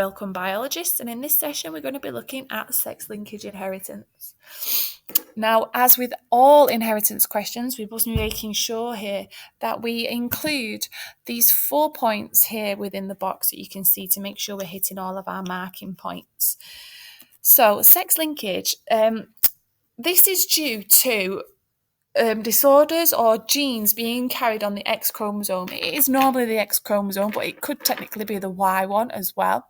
Welcome biologists, and in this session we're going to be looking at sex linkage inheritance. Now, as with all inheritance questions, we must be making sure here that we include these 4 points here within the box that you can see to make sure we're hitting all of our marking points. So, sex linkage, this is due to disorders or genes being carried on the X chromosome. It is normally the X chromosome, but it could technically be the Y one as well.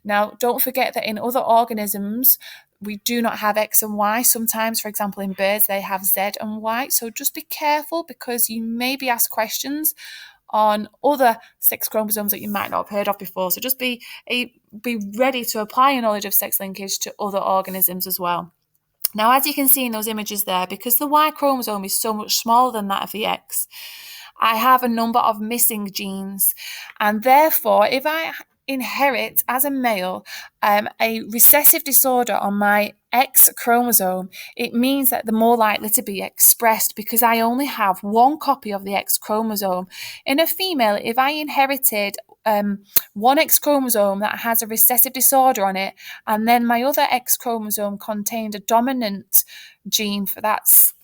Now, don't forget that in other organisms, we do not have X and Y. Sometimes, for example, in birds, they have Z and Y. So just be careful, because you may be asked questions on other sex chromosomes that you might not have heard of before. So just be ready to apply your knowledge of sex linkage to other organisms as well. Now, as you can see in those images there, because the Y chromosome is so much smaller than that of the X, I have a number of missing genes. And therefore, if I inherit as a male a recessive disorder on my X chromosome, it means that they're more likely to be expressed because I only have one copy of the X chromosome. In a female, if I inherited one X chromosome that has a recessive disorder on it, and then my other X chromosome contained a dominant gene for that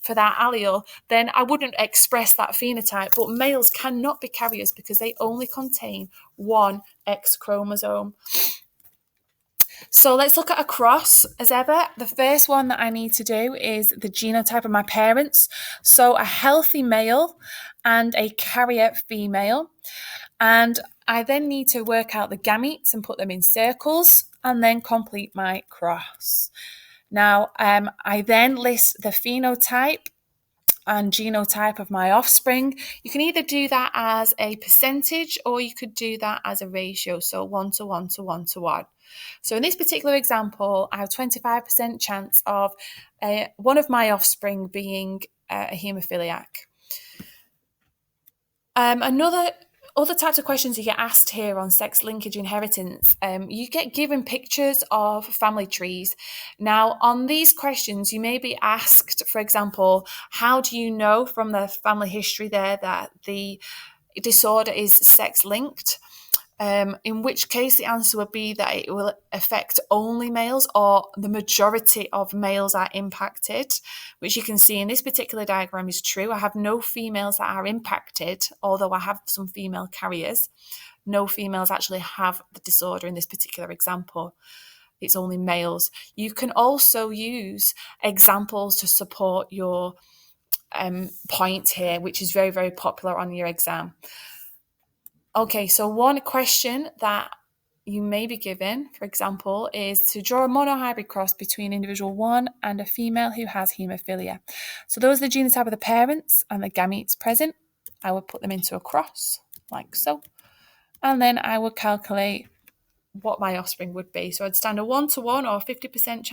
allele, then I wouldn't express that phenotype. But males cannot be carriers because they only contain one X chromosome. So let's look at a cross as ever. The first one that I need to do is the genotype of my parents. So a healthy male and a carrier female. And I then need to work out the gametes and put them in circles and then complete my cross. Now, I then list the phenotype and genotype of my offspring. You can either do that as a percentage or you could do that as a ratio, so 1 to 1 to 1 to 1. So in this particular example, I have 25% chance of one you being a haemophiliac. Other types of questions you get asked here on sex linkage inheritance, you get given pictures of family trees. Now, on these questions, you may be asked, for example, how do you know from the family history there that the disorder is sex linked? In which case the answer would be that it will affect only males, or the majority of males are impacted, which you can see in this particular diagram is true. I have no females that are impacted, although I have some female carriers. No females actually have the disorder in this particular example. It's only males. You can also use examples to support your point here, which is very, very popular on your exam. Okay, so one question that you may be given, for example, is to draw a monohybrid cross between individual 1 and a female who has haemophilia. So those are the genotype of the parents and the gametes present. I would put them into a cross, like so. And then I would calculate what my offspring would be. So I'd stand a 1 to 1 or 50%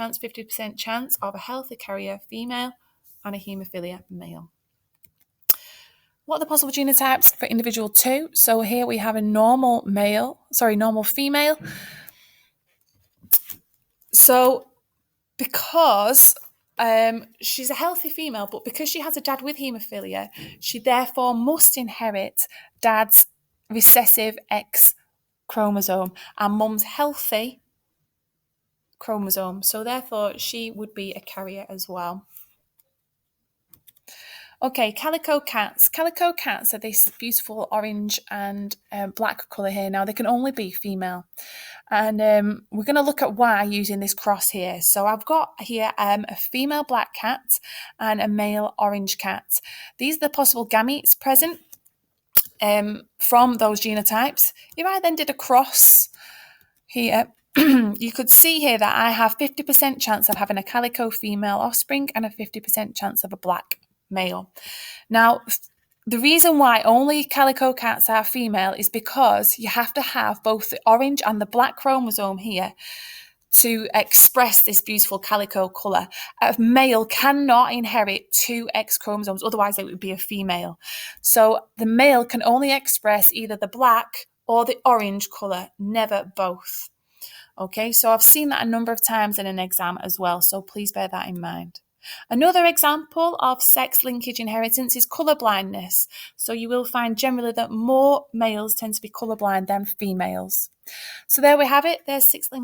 chance of a healthy carrier female and a haemophilia male. What are the possible genotypes for individual 2? So here we have a normal female. So because she's a healthy female, but because she has a dad with haemophilia, she therefore must inherit dad's recessive X chromosome and mum's healthy chromosome. So therefore she would be a carrier as well. Okay, calico cats. Calico cats are this beautiful orange and black colour here. Now, they can only be female. And we're going to look at why using this cross here. So I've got here a female black cat and a male orange cat. These are the possible gametes present from those genotypes. If I then did a cross here, you could see here that I have 50% chance of having a calico female offspring and a 50% chance of a black male. Now, the reason why only calico cats are female is because you have to have both the orange and the black chromosome here to express this beautiful calico colour. A male cannot inherit 2 X chromosomes, otherwise it would be a female. So the male can only express either the black or the orange colour, never both. Okay, so I've seen that a number of times in an exam as well, so please bear that in mind. Another example of sex linkage inheritance is colour blindness. So you will find generally that more males tend to be colourblind than females. So there we have it. There's 6 linkages.